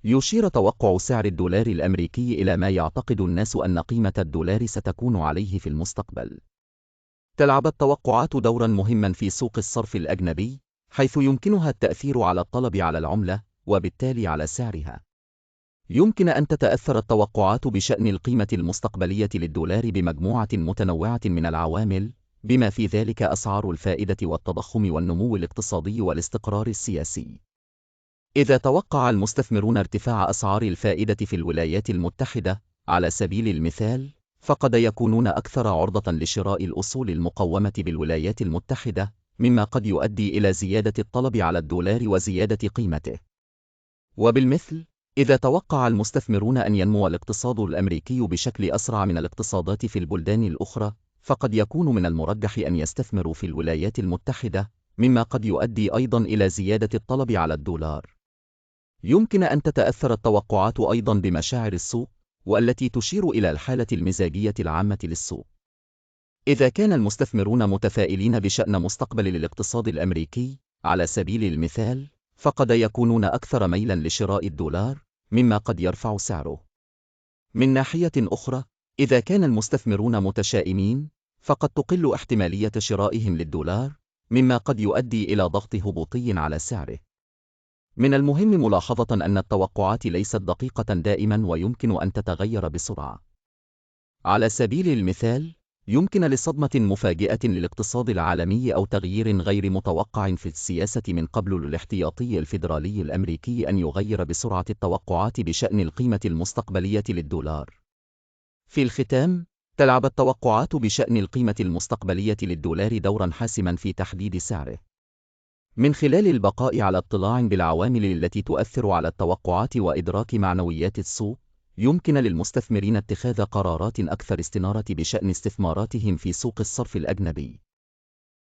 يشير توقع سعر الدولار الأمريكي إلى ما يعتقد الناس أن قيمة الدولار ستكون عليه في المستقبل. تلعب التوقعات دورا مهما في سوق الصرف الأجنبي، حيث يمكنها التأثير على الطلب على العملة وبالتالي على سعرها. يمكن أن تتأثر التوقعات بشأن القيمة المستقبلية للدولار بمجموعة متنوعة من العوامل، بما في ذلك أسعار الفائدة والتضخم والنمو الاقتصادي والاستقرار السياسي. إذا توقع المستثمرون ارتفاع أسعار الفائدة في الولايات المتحدة على سبيل المثال، فقد يكونون أكثر عرضة لشراء الأصول المقومة بالولايات المتحدة، مما قد يؤدي إلى زيادة الطلب على الدولار وزيادة قيمته. وبالمثل، إذا توقع المستثمرون أن ينمو الاقتصاد الأمريكي بشكل أسرع من الاقتصادات في البلدان الأخرى، فقد يكون من المرجح أن يستثمروا في الولايات المتحدة، مما قد يؤدي أيضاً إلى زيادة الطلب على الدولار. يمكن أن تتأثر التوقعات أيضاً بمشاعر السوق، والتي تشير إلى الحالة المزاجية العامة للسوق. إذا كان المستثمرون متفائلين بشأن مستقبل الاقتصاد الأمريكي، على سبيل المثال، فقد يكونون أكثر ميلاً لشراء الدولار، مما قد يرفع سعره. من ناحية أخرى، إذا كان المستثمرون متشائمين، فقد تقل احتمالية شرائهم للدولار، مما قد يؤدي إلى ضغط هبوطي على سعره. من المهم ملاحظة أن التوقعات ليست دقيقة دائماً ويمكن أن تتغير بسرعة. على سبيل المثال، يمكن لصدمة مفاجئة للاقتصاد العالمي أو تغيير غير متوقع في السياسة من قبل الاحتياطي الفيدرالي الأمريكي أن يغير بسرعة التوقعات بشأن القيمة المستقبلية للدولار. في الختام، تلعب التوقعات بشأن القيمة المستقبلية للدولار دوراً حاسماً في تحديد سعره. من خلال البقاء على اطلاع بالعوامل التي تؤثر على التوقعات وإدراك معنويات السوق، يمكن للمستثمرين اتخاذ قرارات أكثر استنارة بشأن استثماراتهم في سوق الصرف الأجنبي.